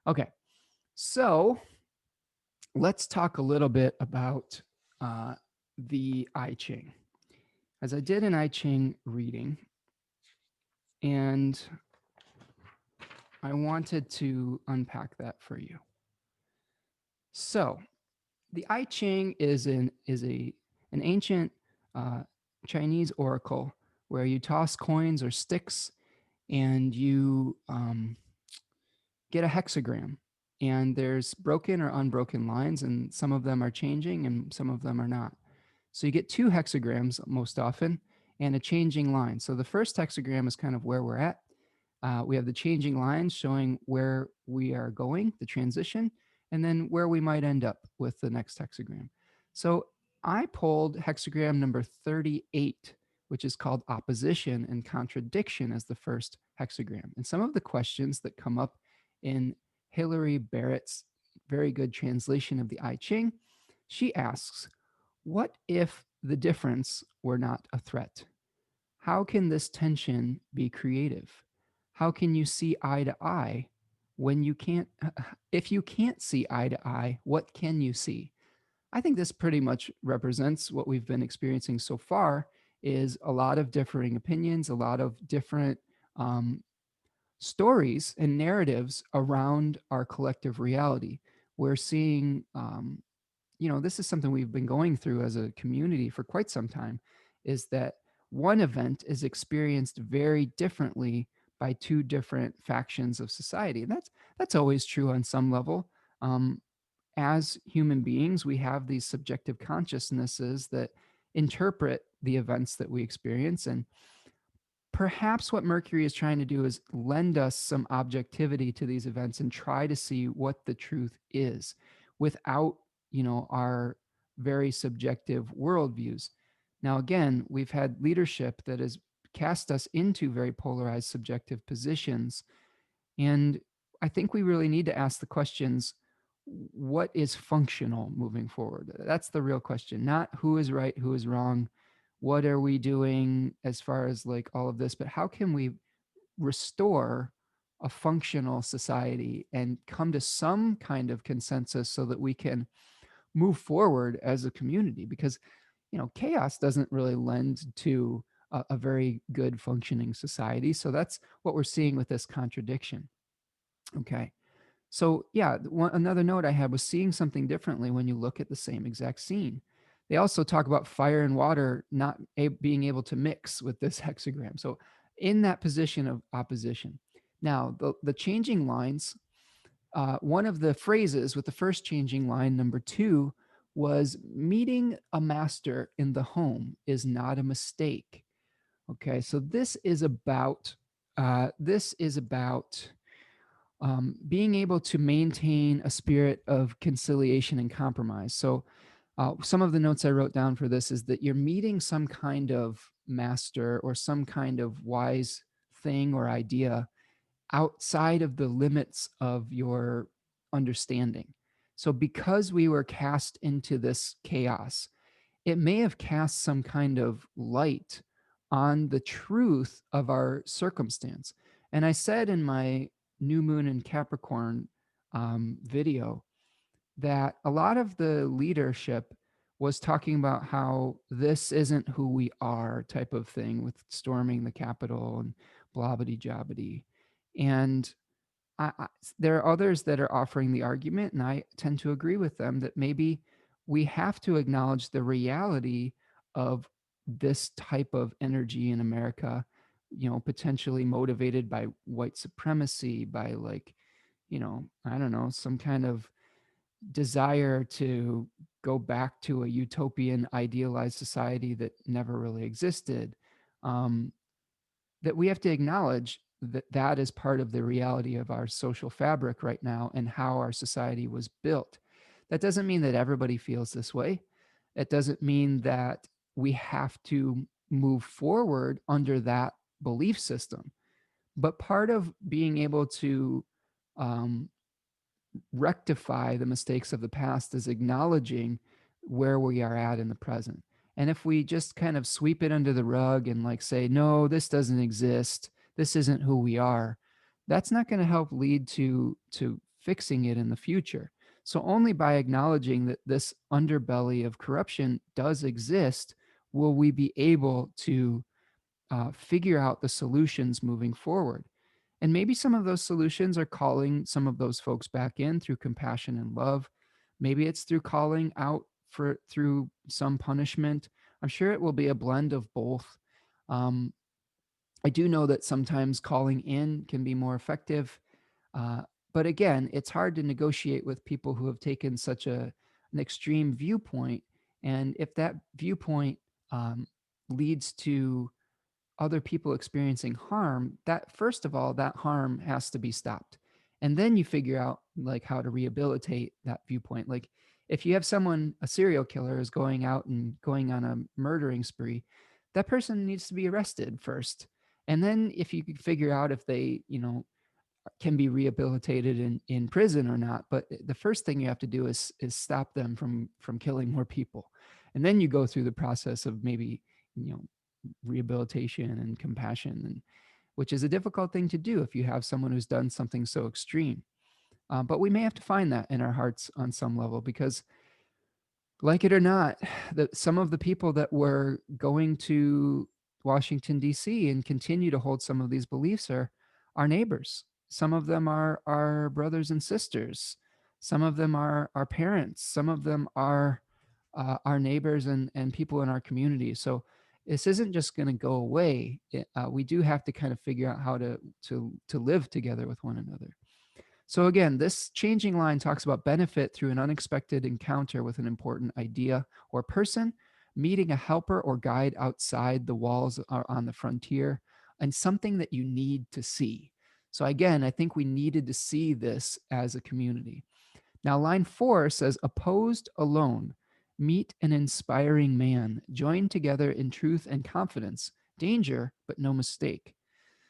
Okay, so let's talk a little bit about the I-Ching. As I did an I-Ching reading, and I wanted to unpack that for you. So the I-Ching is an ancient Chinese oracle where you toss coins or sticks and you get a hexagram. And there's broken or unbroken lines, and some of them are changing and some of them are not. So you get 2 hexagrams most often and a changing line. So the first hexagram is kind of where we're at. We have the changing lines showing where we are going, the transition, and then where we might end up with the next hexagram. So I pulled hexagram number 38, which is called opposition and contradiction as the first hexagram. And some of the questions that come up in Hilary Barrett's very good translation of the I Ching, she asks, what if the difference were not a threat? How can this tension be creative? How can you see eye to eye when you can't, if you can't see eye to eye, what can you see? I think this pretty much represents what we've been experiencing so far is a lot of differing opinions, a lot of different stories and narratives around our collective reality. We're seeing, this is something we've been going through as a community for quite some time, is that one event is experienced very differently by 2 different factions of society. And that's always true on some level. As human beings, we have these subjective consciousnesses that interpret the events that we experience. And perhaps what Mercury is trying to do is lend us some objectivity to these events and try to see what the truth is without, our very subjective worldviews. Now, again, we've had leadership that has cast us into very polarized subjective positions. And I think we really need to ask the questions, what is functional moving forward? That's the real question, not who is right, who is wrong, what are we doing as far as like all of this, but how can we restore a functional society and come to some kind of consensus so that we can move forward as a community? Because chaos doesn't really lend to a very good functioning society. So that's what we're seeing with this contradiction. Okay. So yeah, another note I had was seeing something differently when you look at the same exact scene. They also talk about fire and water not being able to mix with this hexagram. So in that position of opposition. Now, the changing lines, one of the phrases with the first changing line, number 2, was meeting a master in the home is not a mistake. Okay, so this is about being able to maintain a spirit of conciliation and compromise. So, some of the notes I wrote down for this is that you're meeting some kind of master or some kind of wise thing or idea outside of the limits of your understanding. So, because we were cast into this chaos, it may have cast some kind of light on the truth of our circumstance. And I said in my new moon in Capricorn video that a lot of the leadership was talking about how this isn't who we are type of thing with storming the Capitol and blobbity jobbity. And I, there are others that are offering the argument, and I tend to agree with them that maybe we have to acknowledge the reality of this type of energy in America, potentially motivated by white supremacy, by like, I don't know, some kind of desire to go back to a utopian, idealized society that never really existed. Um, that we have to acknowledge that that is part of the reality of our social fabric right now and how our society was built. That doesn't mean that everybody feels this way. It doesn't mean that we have to move forward under that belief system. But part of being able to um, rectify the mistakes of the past is acknowledging where we are at in the present. And if we just kind of sweep it under the rug and like say, no, this doesn't exist, this isn't who we are, that's not going to help lead to fixing it in the future. So only by acknowledging that this underbelly of corruption does exist will we be able to figure out the solutions moving forward. And maybe some of those solutions are calling some of those folks back in through compassion and love. Maybe it's through calling out through some punishment. I'm sure it will be a blend of both. Um, I do know that sometimes calling in can be more effective. Uh, but again, it's hard to negotiate with people who have taken such an extreme viewpoint. And if that viewpoint leads to other people experiencing harm, that first of all, that harm has to be stopped. And then you figure out like how to rehabilitate that viewpoint. Like if you have someone, a serial killer is going out and going on a murdering spree, that person needs to be arrested first. And then if you could figure out if they, can be rehabilitated in prison or not. But the first thing you have to do is stop them from killing more people. And then you go through the process of maybe, you know, rehabilitation and compassion, and which is a difficult thing to do if you have someone who's done something so extreme. But we may have to find that in our hearts on some level, because like it or not, some of the people that were going to Washington, D.C. and continue to hold some of these beliefs are our neighbors. Some of them are our brothers and sisters. Some of them are our parents. Some of them are our neighbors and people in our community. So this isn't just going to go away. We do have to kind of figure out how to live together with one another. So again, this changing line talks about benefit through an unexpected encounter with an important idea or person, meeting a helper or guide outside the walls or on the frontier, and something that you need to see. So again, I think we needed to see this as a community. Now, line 4 says, opposed alone, meet an inspiring man, joined together in truth and confidence, danger, but no mistake.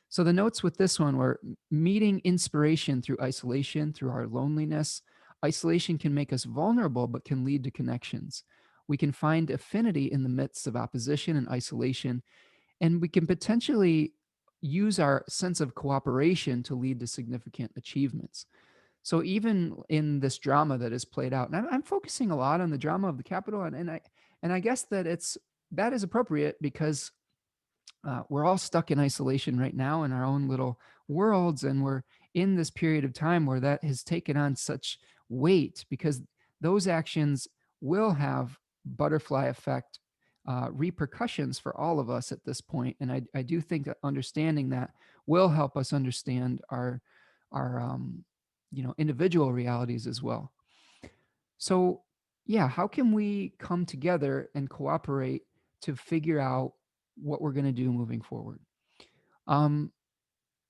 So the notes with this one were meeting inspiration through isolation, through our loneliness. Isolation can make us vulnerable, but can lead to connections. We can find affinity in the midst of opposition and isolation, and we can potentially use our sense of cooperation to lead to significant achievements. So even in this drama that is played out, and I'm focusing a lot on the drama of the Capitol, and I guess that that is appropriate because we're all stuck in isolation right now in our own little worlds, and we're in this period of time where that has taken on such weight because those actions will have butterfly effect repercussions for all of us at this point. And I do think that understanding that will help us understand our individual realities as well. So yeah, how can we come together and cooperate to figure out what we're going to do moving forward? Um,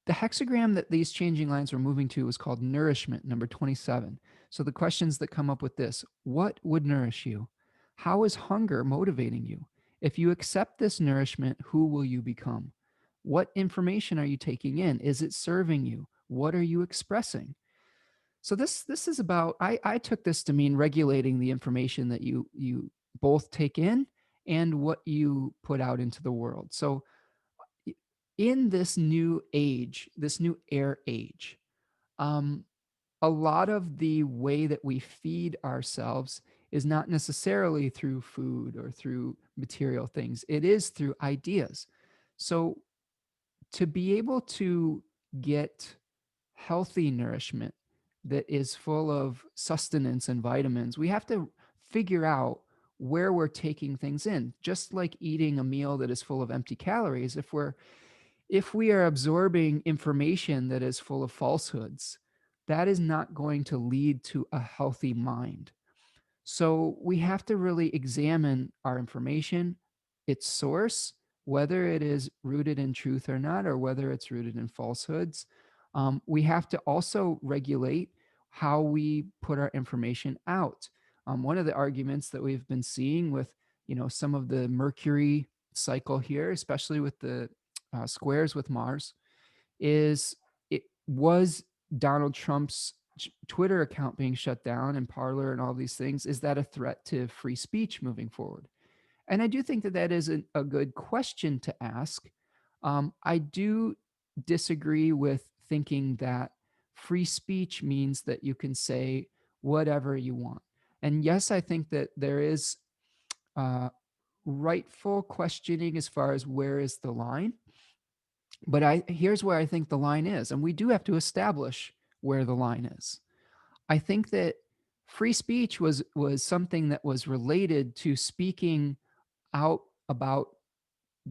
the hexagram that these changing lines were moving to was called nourishment, number 27. So the questions that come up with this: what would nourish you? How is hunger motivating you? If you accept this nourishment, who will you become? What information are you taking in? Is it serving you? What are you expressing? So this is about, I took this to mean regulating the information that you both take in and what you put out into the world. So in this new age, this new air age, um, a lot of the way that we feed ourselves is not necessarily through food or through material things. It is through ideas. So to be able to get healthy nourishment that is full of sustenance and vitamins, we have to figure out where we're taking things in. Just like eating a meal that is full of empty calories, if we are absorbing information that is full of falsehoods, that is not going to lead to a healthy mind. So we have to really examine our information, its source, whether it is rooted in truth or not, or whether it's rooted in falsehoods. We have to also regulate how we put our information out. One of the arguments that we've been seeing with, some of the Mercury cycle here, especially with the squares with Mars, is it was Donald Trump's Twitter account being shut down and Parler and all these things. Is that a threat to free speech moving forward? And I do think that that is a good question to ask. I do disagree with thinking that free speech means that you can say whatever you want. And yes, I think that there is uh, rightful questioning as far as where is the line. But here's where I think the line is, and we do have to establish where the line is. I think that free speech was something that was related to speaking out about,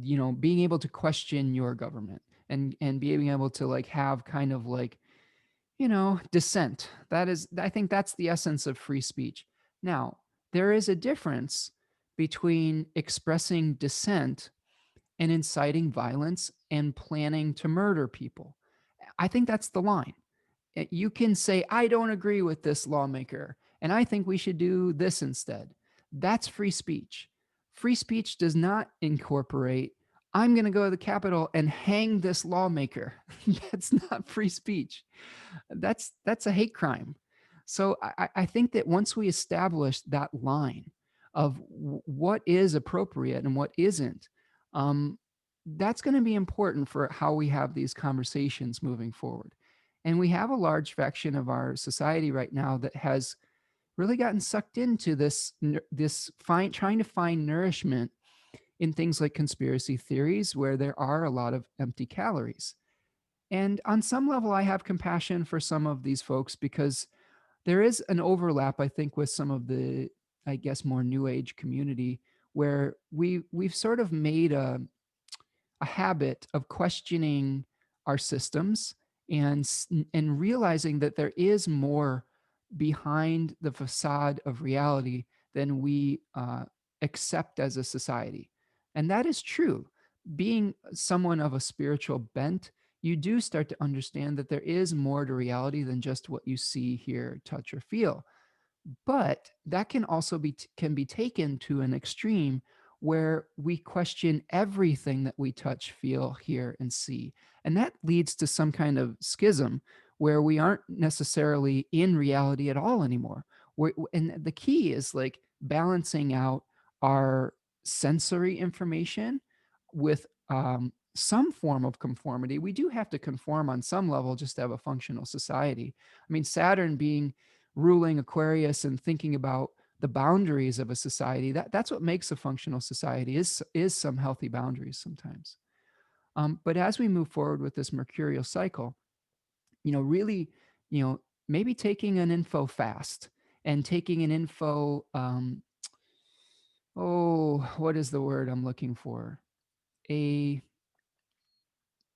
being able to question your government and being able to like have kind of like, dissent. I think that's the essence of free speech. Now, there is a difference between expressing dissent and inciting violence and planning to murder people. I think that's the line. You can say, I don't agree with this lawmaker, and I think we should do this instead. That's free speech. Free speech does not incorporate, I'm going to go to the Capitol and hang this lawmaker. That's not free speech. That's a hate crime. So I think that once we establish that line of what is appropriate and what isn't, um, that's going to be important for how we have these conversations moving forward. And we have a large faction of our society right now that has really gotten sucked into trying to find nourishment in things like conspiracy theories, where there are a lot of empty calories. And on some level, I have compassion for some of these folks because there is an overlap, I think, with some of the, I guess, more new age community where we've sort of made a habit of questioning our systems and realizing that there is more behind the facade of reality than we accept as a society. And that is true. Being someone of a spiritual bent, you do start to understand that there is more to reality than just what you see, hear, touch, or feel. But that can also be taken to an extreme where we question everything that we touch, feel, hear, and see. And that leads to some kind of schism where we aren't necessarily in reality at all anymore. And the key is like balancing out our sensory information with some form of conformity. We do have to conform on some level just to have a functional society. I mean, Saturn being ruling Aquarius and thinking about the boundaries of a society, that's what makes a functional society, is some healthy boundaries sometimes. But as we move forward with this mercurial cycle, really, maybe taking an info fast and taking an info, what is the word I'm looking for? A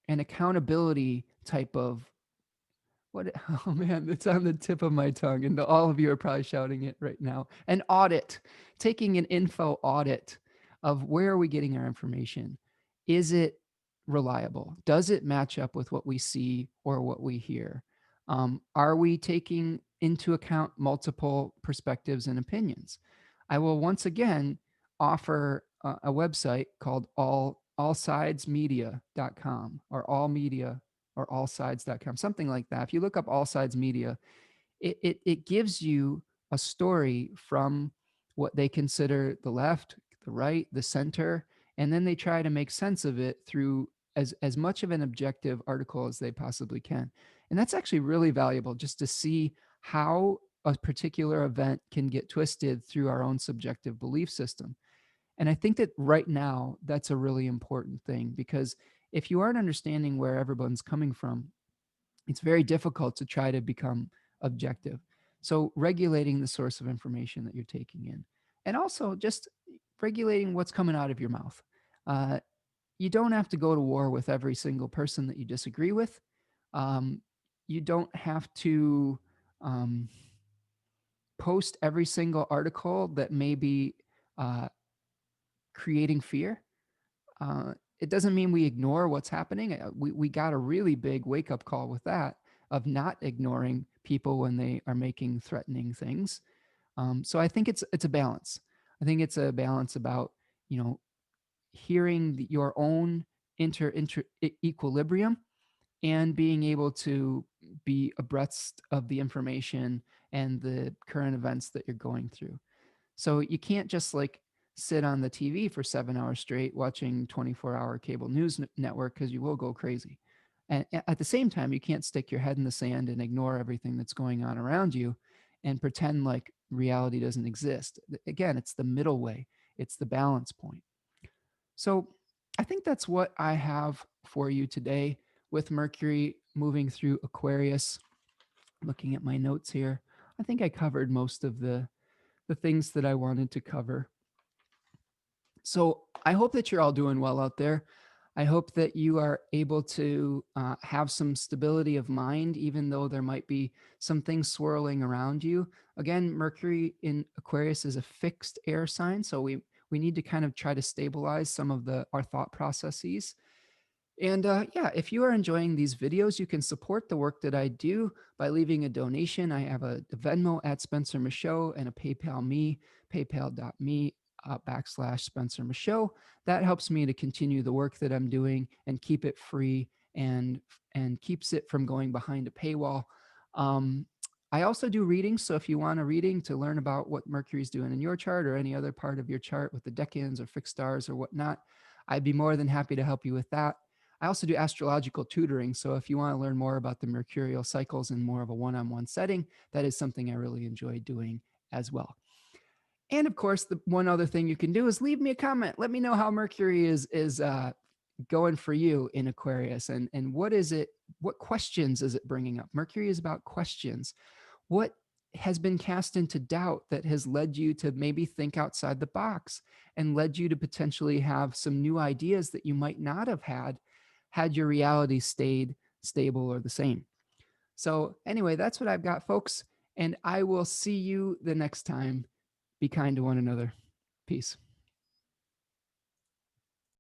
an accountability type of what. Oh man, it's on the tip of my tongue, and all of you are probably shouting it right now. An audit, taking an info audit of where are we getting our information? Is it reliable? Does it match up with what we see or what we hear? Are we taking into account multiple perspectives and opinions? I will once again offer a website called allsidesmedia.com or allmedia or allsides.com, something like that. If you look up All Sides Media, it gives you a story from what they consider the left, the right, the center, and then they try to make sense of it through as much of an objective article as they possibly can. And that's actually really valuable just to see how a particular event can get twisted through our own subjective belief system. And I think that right now, that's a really important thing because if you aren't understanding where everyone's coming from, it's very difficult to try to become objective. So, regulating the source of information that you're taking in, and also just regulating what's coming out of your mouth. Uh, you don't have to go to war with every single person that you disagree with. Um, you don't have to um, post every single article that may be uh, creating fear. It doesn't mean we ignore what's happening. We got a really big wake up call with that of not ignoring people when they are making threatening things. So I think it's a balance. I think it's a balance about you know hearing your own equilibrium and being able to be abreast of the information and the current events that you're going through. So you can't just like sit on the TV for 7 hours straight watching 24-hour cable news network because you will go crazy. And at the same time, you can't stick your head in the sand and ignore everything that's going on around you and pretend like reality doesn't exist. Again, it's the middle way, it's the balance point. So I think that's what I have for you today with Mercury moving through Aquarius. Looking at my notes here, I think I covered most of the things that I wanted to cover. So I hope that you're all doing well out there. I hope that you are able to have some stability of mind, even though there might be some things swirling around you. Again, Mercury in Aquarius is a fixed air sign, so we need to kind of try to stabilize some of our thought processes. And yeah, if you are enjoying these videos, you can support the work that I do by leaving a donation. I have a Venmo at Spencer Michaud and a PayPal me, paypal.me /Spencer Michaud. That helps me to continue the work that I'm doing and keep it free and keeps it from going behind a paywall. Um, I also do readings. So if you want a reading to learn about what Mercury's doing in your chart or any other part of your chart with the decans or fixed stars or whatnot, I'd be more than happy to help you with that. I also do astrological tutoring. So if you want to learn more about the mercurial cycles in more of a one-on-one setting, that is something I really enjoy doing as well. And of course, the one other thing you can do is leave me a comment. Let me know how Mercury is going for you in Aquarius, and what is it? What questions is it bringing up? Mercury is about questions. What has been cast into doubt that has led you to maybe think outside the box and led you to potentially have some new ideas that you might not have had your reality stayed stable or the same. So anyway, that's what I've got, folks. And I will see you the next time. Be kind to one another. Peace.